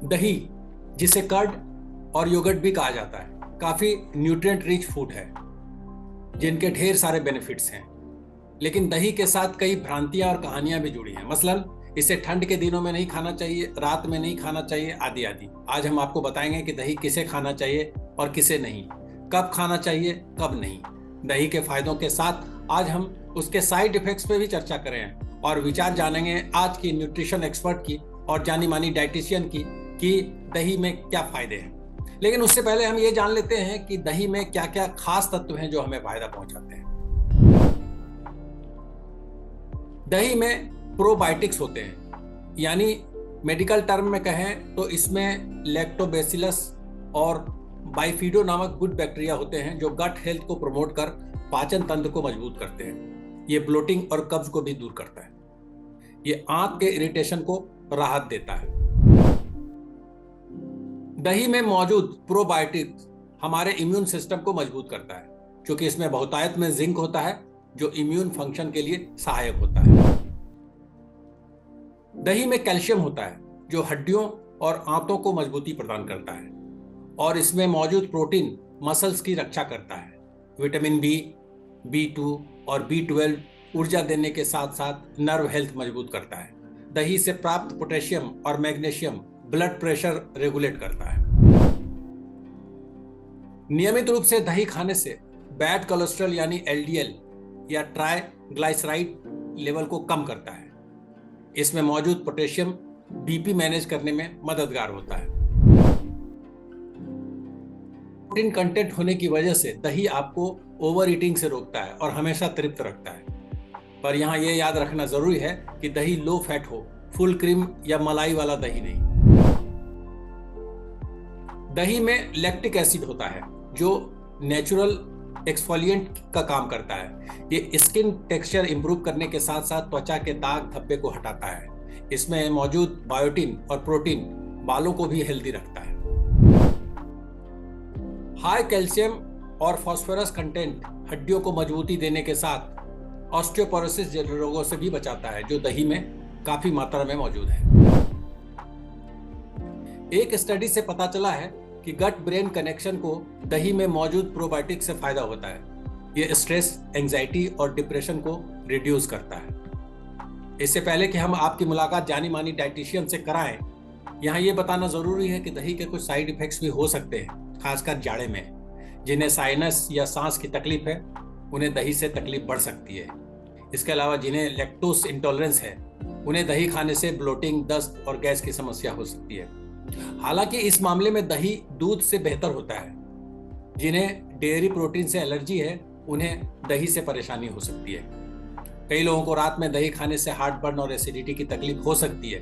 दही, जिसे कर्ड और योगर्ट भी कहा जाता है, काफी न्यूट्रिएंट रिच फूड है जिनके ढेर सारे बेनिफिट्स हैं। लेकिन दही के साथ कई भ्रांतियां और कहानियां भी जुड़ी हैं। मसलन इसे ठंड के दिनों में नहीं खाना चाहिए, रात में नहीं खाना चाहिए, आदि आदि। आज हम आपको बताएंगे कि दही किसे खाना चाहिए और किसे नहीं, कब खाना चाहिए, कब नहीं। दही के फायदों के साथ आज हम उसके साइड इफेक्ट्स पे भी चर्चा करें और विचार जानेंगे आज की न्यूट्रिशन एक्सपर्ट की और जानी मानी डाइटिशियन की कि दही में क्या फायदे हैं। लेकिन उससे पहले हम ये जान लेते हैं कि दही में क्या क्या खास तत्व हैं जो हमें फायदा पहुंचाते हैं। दही में प्रोबायोटिक्स होते हैं, यानी मेडिकल टर्म में कहें तो इसमें लैक्टोबैसिलस और बाइफिडो नामक गुड बैक्टीरिया होते हैं जो गट हेल्थ को प्रमोट कर पाचन तंत्र को मजबूत करते हैं। ये ब्लोटिंग और कब्ज को भी दूर करता है। ये आंत के इरिटेशन को राहत देता है। दही में मौजूद प्रोबायोटिक्स हमारे इम्यून सिस्टम को मजबूत करता है, क्योंकि इसमें बहुतायत में जिंक होता है जो इम्यून फंक्शन के लिए सहायक होता है। दही में कैल्शियम होता है जो हड्डियों और आंतों को मजबूती प्रदान करता है, और इसमें मौजूद प्रोटीन मसल्स की रक्षा करता है। विटामिन बी, B2 और B12 ऊर्जा देने के साथ साथ नर्व हेल्थ मजबूत करता है। दही से प्राप्त पोटेशियम और मैग्नीशियम ब्लड प्रेशर रेगुलेट करता है। नियमित रूप से दही खाने से बैड कोलेस्ट्रॉल यानी LDL या ट्राइग्लाइसराइड लेवल को कम करता है। इसमें मौजूद पोटेशियम BP मैनेज करने में मददगार होता है। प्रोटीन कंटेंट होने की वजह से दही आपको ओवर ईटिंग से रोकता है और हमेशा तृप्त रखता है। पर यहाँ ये याद रखना जरूरी है कि दही लो फैट हो, फुल क्रीम या मलाई वाला दही नहीं। दही में लैक्टिक एसिड होता है जो नेचुरल एक्सफोलिएंट का काम करता है। ये स्किन टेक्सचर इंप्रूव करने के साथ साथ त्वचा के दाग धब्बे को हटाता है। इसमें मौजूद बायोटिन और प्रोटीन बालों को भी हेल्दी रखता है। हाई कैल्शियम और फास्फोरस कंटेंट हड्डियों को मजबूती देने के साथ ऑस्टियोपोरोसिस जैसे रोगों से भी बचाता है, जो दही में काफी मात्रा में मौजूद है। एक स्टडी से पता चला है कि गट ब्रेन कनेक्शन को दही में मौजूद प्रोबायोटिक से फायदा होता है। ये स्ट्रेस, एंजाइटी और डिप्रेशन को रिड्यूस करता है। इससे पहले कि हम आपकी मुलाकात जानी मानी डाइटिशियन से कराएं, यहाँ ये बताना जरूरी है कि दही के कुछ साइड इफेक्ट्स भी हो सकते हैं, खासकर जाड़े में। जिन्हें साइनस या सांस की तकलीफ है उन्हें दही से तकलीफ बढ़ सकती है। इसके अलावा जिन्हें लैक्टोज इंटॉलरेंस है उन्हें दही खाने से ब्लोटिंग, दस्त और गैस की समस्या हो सकती है। हालांकि इस मामले में दही दूध से बेहतर होता है। जिन्हें डेयरी प्रोटीन से एलर्जी है उन्हें दही से परेशानी हो सकती है। कई लोगों को रात में दही खाने से हार्ट बर्न और एसिडिटी की तकलीफ हो सकती है,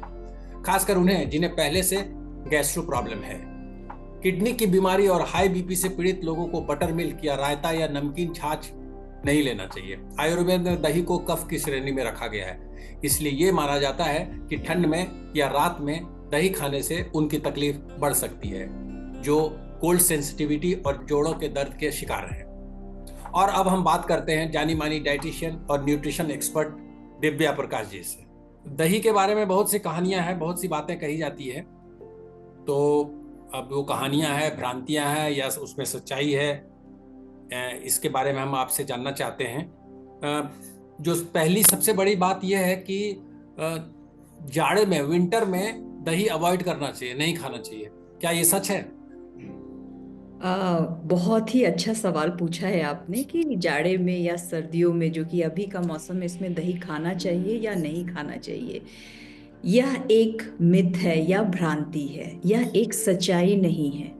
खासकर उन्हें जिन्हें पहले से गैस्ट्रो प्रॉब्लम है। किडनी की बीमारी और हाई BP से पीड़ित लोगों को बटर मिल्क या रायता या नमकीन छाछ नहीं लेना चाहिए। आयुर्वेद में दही को कफ की श्रेणी में रखा गया है, इसलिए ये माना जाता है कि ठंड में या रात में दही खाने से उनकी तकलीफ बढ़ सकती है, जो कोल्ड सेंसिटिविटी और जोड़ों के दर्द के शिकार हैं। और अब हम बात करते हैं जानी मानी डाइटिशियन और न्यूट्रिशन एक्सपर्ट दिव्या प्रकाश जी से। दही के बारे में बहुत सी कहानियां हैं, बहुत सी बातें कही जाती है। तो अब वो कहानियां हैं, भ्रांतियां हैं या उसमें सच्चाई है, इसके बारे में हम आपसे जानना चाहते हैं। जो पहली सबसे बड़ी बात यह है कि जाड़े में, विंटर में दही अवॉइड करना चाहिए, नहीं खाना चाहिए। क्या ये सच है? बहुत ही अच्छा सवाल पूछा है आपने कि जाड़े में या सर्दियों में, जो कि अभी का मौसम है, इसमें दही खाना चाहिए या नहीं खाना चाहिए। यह एक मिथ है या भ्रांति है, यह एक सच्चाई नहीं है।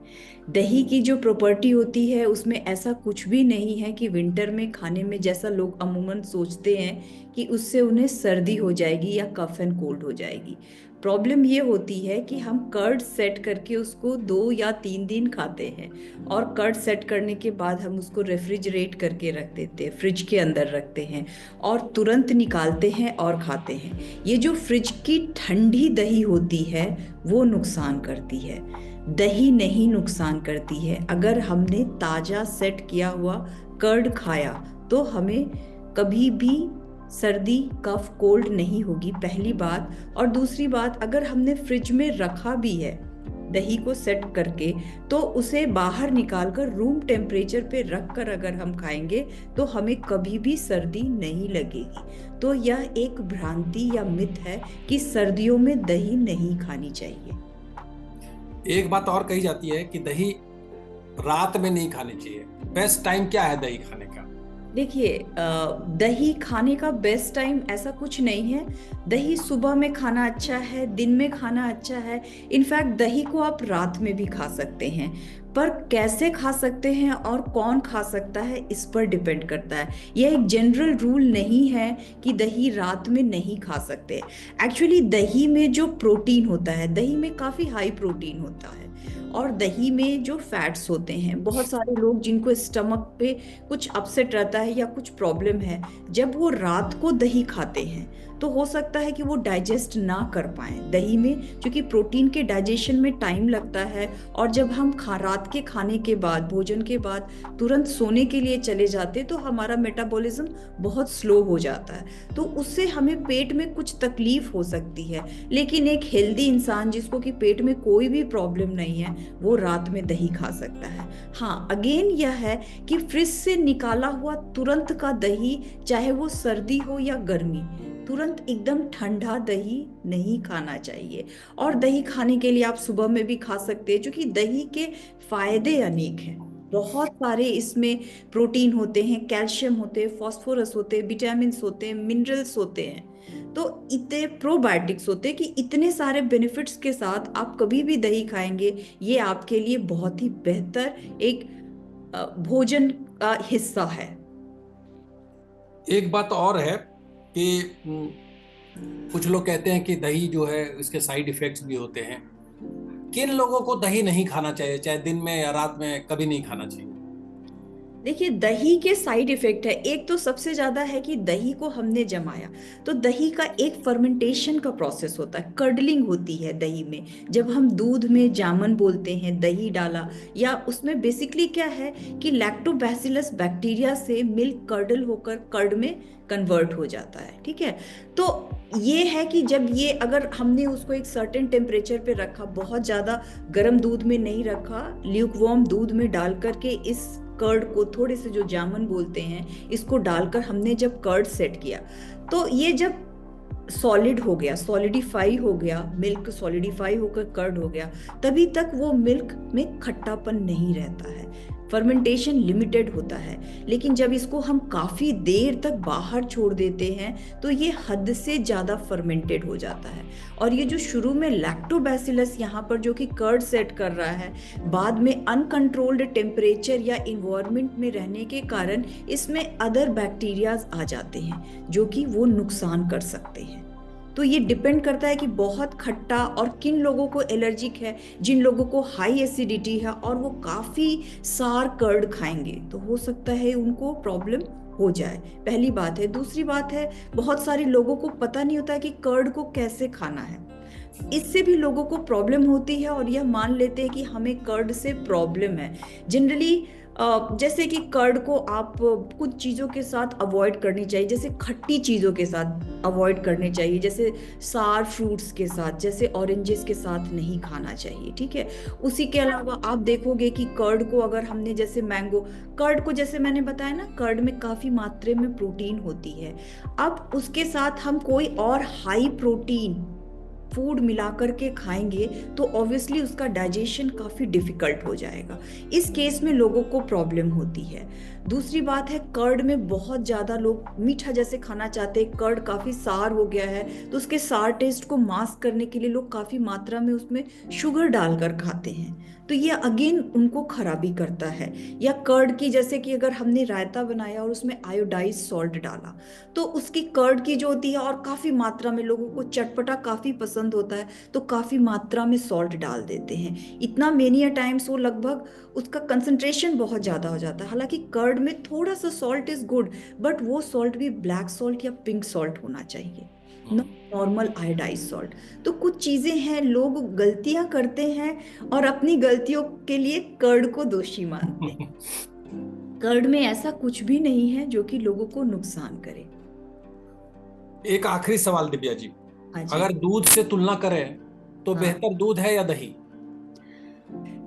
दही की जो प्रॉपर्टी होती है उसमें ऐसा कुछ भी नहीं है कि विंटर में खाने में, जैसा लोग अमूमन सोचते हैं कि उससे उन्हें सर्दी हो जाएगी या कफ एंड कोल्ड हो जाएगी। प्रॉब्लम ये होती है कि हम कर्ड सेट करके उसको 2 या 3 दिन खाते हैं, और कर्ड सेट करने के बाद हम उसको रेफ्रिजरेट करके रख देते हैं, फ्रिज के अंदर रखते हैं और तुरंत निकालते हैं और खाते हैं। ये जो फ्रिज की ठंडी दही होती है वो नुकसान करती है, दही नहीं नुकसान करती है। अगर हमने ताज़ा सेट किया हुआ कर्ड खाया तो हमें कभी भी सर्दी, कफ, कोल्ड नहीं होगी, पहली बात। और दूसरी बात, अगर हमने फ्रिज में रखा भी है दही को सेट करके, तो उसे बाहर निकालकर रूम टेम्परेचर पे रखकर अगर हम खाएंगे तो हमें कभी भी सर्दी नहीं लगेगी। तो यह एक भ्रांति या मिथ है कि सर्दियों में दही नहीं खानी चाहिए। एक बात और कही जाती है कि दही रात में नहीं खानी चाहिए। बेस्ट टाइम क्या है दही खाने का? देखिए, दही खाने का बेस्ट टाइम ऐसा कुछ नहीं है। दही सुबह में खाना अच्छा है, दिन में खाना अच्छा है। इनफैक्ट दही को आप रात में भी खा सकते हैं, पर कैसे खा सकते हैं और कौन खा सकता है इस पर डिपेंड करता है। यह एक जनरल रूल नहीं है कि दही रात में नहीं खा सकते। एक्चुअली दही में जो प्रोटीन होता है, दही में काफ़ी हाई प्रोटीन होता है, और दही में जो फैट्स होते हैं, बहुत सारे लोग जिनको स्टमक पे कुछ अपसेट रहता है या कुछ प्रॉब्लम है, जब वो रात को दही खाते हैं तो हो सकता है कि वो डाइजेस्ट ना कर पाए। दही में क्योंकि प्रोटीन के डाइजेशन में टाइम लगता है, और जब हम रात के खाने के बाद, भोजन के बाद तुरंत सोने के लिए चले जाते तो हमारा मेटाबॉलिज्म बहुत स्लो हो जाता है, तो उससे हमें पेट में कुछ तकलीफ हो सकती है। लेकिन एक हेल्दी इंसान जिसको कि पेट में कोई भी प्रॉब्लम नहीं है, वो रात में दही खा सकता है। हाँ, अगेन यह है कि फ्रिज से निकाला हुआ तुरंत का दही, चाहे वो सर्दी हो या गर्मी, तुरंत एकदम ठंडा दही नहीं खाना चाहिए। और दही खाने के लिए आप सुबह में भी खा सकते हैं, क्योंकि दही के फायदे अनेक हैं। बहुत सारे इसमें प्रोटीन होते हैं, कैल्शियम होते हैं, फास्फोरस होते हैं, विटामिन होते हैं, मिनरल्स होते हैं, तो इतने प्रोबायोटिक्स होते हैं कि इतने सारे बेनिफिट्स के साथ आप कभी भी दही खाएंगे, ये आपके लिए बहुत ही बेहतर एक भोजन का हिस्सा है। एक बात और है कि कुछ लोग कहते हैं कि दही जो है इसके साइड इफेक्ट्स भी होते हैं। किन लोगों को दही नहीं खाना चाहिए, चाहे दिन में या रात में, कभी नहीं खाना चाहिए? देखिए, दही के साइड इफेक्ट है। एक तो सबसे ज्यादा है कि दही को हमने जमाया, तो दही का एक फर्मेंटेशन का प्रोसेस होता है, कर्डलिंग होती है दही में। जब हम दूध में जामन बोलते हैं, दही डाला, या उसमें बेसिकली क्या है कि लैक्टोबैसिलस बैक्टीरिया से मिल्क कर्डल होकर कर्ड में कन्वर्ट हो जाता है। ठीक है, तो ये है कि जब ये, अगर हमने उसको एक सर्टेन टेम्परेचर पे रखा, बहुत ज्यादा गर्म दूध में नहीं रखा, ल्यूकवार्म दूध में डाल करके इस कर्ड को, थोड़े से जो जामन बोलते हैं, इसको डालकर हमने जब कर्ड सेट किया, तो ये जब सॉलिड हो गया, सॉलिडिफाई हो गया, मिल्क सॉलिडिफाई होकर कर्ड हो गया, तभी तक वो मिल्क में खट्टापन नहीं रहता है, फर्मेंटेशन लिमिटेड होता है। लेकिन जब इसको हम काफी देर तक बाहर छोड़ देते हैं तो ये हद से ज्यादा फर्मेंटेड हो जाता है, और ये जो शुरू में लैक्टोबैसिलस यहाँ पर जो कि कर्ड सेट कर रहा है, बाद में अनकंट्रोल्ड टेम्परेचर या इन्वायरमेंट में रहने के कारण इसमें अदर बैक्टीरियाज आ जाते हैं जो कि वो नुकसान कर सकते हैं। तो ये डिपेंड करता है कि बहुत खट्टा, और किन लोगों को एलर्जिक है, जिन लोगों को हाई एसिडिटी है और वो काफी सार कर्ड खाएंगे, तो हो सकता है उनको प्रॉब्लम हो जाए। पहली बात है। दूसरी बात है, बहुत सारे लोगों को पता नहीं होता कि कर्ड को कैसे खाना है, इससे भी लोगों को प्रॉब्लम होती है, और यह मान लेते हैं कि हमें कर्ड से प्रॉब्लम है। जनरली जैसे कि कर्ड को आप कुछ चीज़ों के साथ अवॉइड करनी चाहिए, जैसे खट्टी चीज़ों के साथ अवॉइड करनी चाहिए, जैसे सार फ्रूट्स के साथ, जैसे ऑरेंजेस के साथ नहीं खाना चाहिए। ठीक है, उसी के अलावा आप देखोगे कि कर्ड को अगर हमने, जैसे मैंगो कर्ड को, जैसे मैंने बताया ना, कर्ड में काफ़ी मात्रा में प्रोटीन होती है, अब उसके साथ हम कोई और हाई प्रोटीन फूड मिला करके खाएंगे तो ऑब्वियसली उसका डाइजेशन काफ़ी डिफिकल्ट हो जाएगा। इस केस में लोगों को प्रॉब्लम होती है। दूसरी बात है, कर्ड में बहुत ज़्यादा लोग मीठा जैसे खाना चाहते हैं, कर्ड काफ़ी सार हो गया है तो उसके सार टेस्ट को मास्क करने के लिए लोग काफ़ी मात्रा में उसमें शुगर डालकर खाते हैं, तो ये अगेन उनको खराबी करता है। या कर्ड की, जैसे कि अगर हमने रायता बनाया और उसमें आयोडाइज सॉल्ट डाला, तो उसकी कर्ड की जो होती है, और काफ़ी मात्रा में लोगों को चटपटा काफ़ी पसंद होता है तो काफ़ी मात्रा में सॉल्ट डाल देते हैं, इतना मेनी अ टाइम्स वो लगभग उसका कंसंट्रेशन बहुत ज़्यादा हो जाता है। हालांकि कर्ड में थोड़ा सा सॉल्ट इज़ गुड, बट वो सॉल्ट भी ब्लैक सॉल्ट या पिंक सॉल्ट होना चाहिए, नॉर्मल आयोडाइज सॉल्ट। तो कुछ चीज़ें हैं, लोग गलतियां करते हैं और अपनी गलतियों के लिए कर्ड को दोषी मानते हैं। कर्ड में ऐसा कुछ भी नहीं है जो कि लोगों को नुकसान करे। एक आखिरी सवाल दिव्या जी, हाँ जी। अगर दूध से तुलना करें तो हाँ, बेहतर दूध है या दही?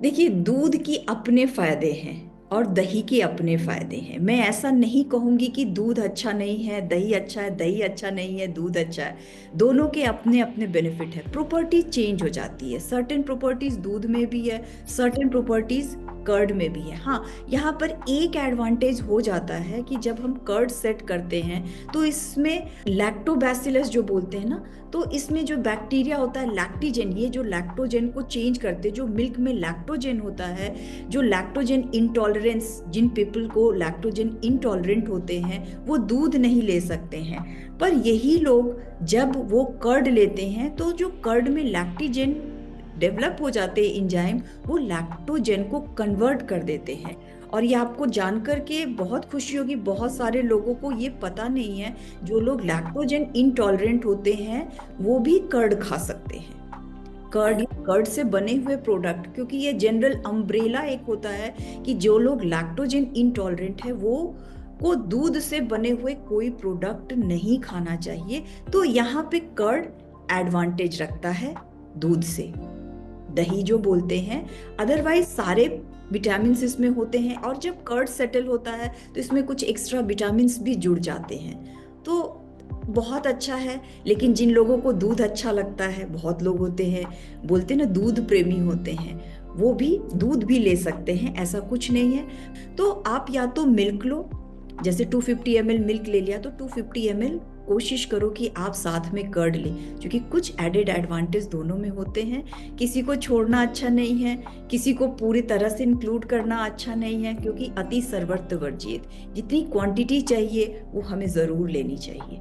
देखिए, दूध की अपने फायदे हैं और दही के अपने फायदे हैं। मैं ऐसा नहीं कहूंगी कि दूध अच्छा नहीं है, दही अच्छा है, दही अच्छा नहीं है, दूध अच्छा है। दोनों के अपने अपने बेनिफिट है। प्रॉपर्टी चेंज हो जाती है, सर्टेन प्रॉपर्टीज दूध में भी है, सर्टेन प्रॉपर्टीज कर्ड में भी है। हाँ, यहाँ पर एक एडवांटेज हो जाता है कि जब हम कर्ड सेट करते हैं तो इसमें लैक्टोबैसिलस जो बोलते हैं ना, तो इसमें जो बैक्टीरिया होता है लैक्टिजेन, ये जो लैक्टोजेन को चेंज करते, जो मिल्क में लैक्टोजेन होता है, जो लैक्टोजेन इंटॉलरेंस, जिन पीपल को लैक्टोजेन इंटॉलरेंट होते हैं वो दूध नहीं ले सकते हैं। पर यही लोग जब वो कर्ड लेते हैं तो जो कर्ड में लैक्टिजेन डेवलप हो जाते हैं इंजाइम, वो लैक्टोजेन को कन्वर्ट कर देते हैं। और ये आपको जानकर के बहुत खुशी होगी, बहुत सारे लोगों को ये पता नहीं है, जो लोग लैक्टोजेन इंटॉलरेंट होते हैं वो भी कर्ड खा सकते हैं। कर्ड या कर्ड से बने हुए प्रोडक्ट, क्योंकि ये जनरल अम्ब्रेला एक होता है कि जो लोग लैक्टोजेन इंटॉलरेंट है वो को दूध से बने हुए कोई प्रोडक्ट नहीं खाना चाहिए। तो यहाँ पे कर्ड एडवांटेज रखता है दूध से, दही जो बोलते हैं। अदरवाइज सारे विटामिन इसमें होते हैं, और जब कर्ड सेटल होता है तो इसमें कुछ एक्स्ट्रा विटामिन भी जुड़ जाते हैं, तो बहुत अच्छा है। लेकिन जिन लोगों को दूध अच्छा लगता है, बहुत लोग होते हैं बोलते हैं ना दूध प्रेमी होते हैं, वो भी दूध भी ले सकते हैं, ऐसा कुछ नहीं है। तो आप या तो मिल्क लो, जैसे 250 ml मिल्क ले लिया तो 250 ml कोशिश करो कि आप साथ में कर्ड लें, क्योंकि कुछ एडेड एडवांटेज दोनों में होते हैं। किसी को छोड़ना अच्छा नहीं है, किसी को पूरी तरह से इंक्लूड करना अच्छा नहीं है, क्योंकि अति सर्वत्र वर्जित, जितनी क्वांटिटी चाहिए वो हमें ज़रूर लेनी चाहिए।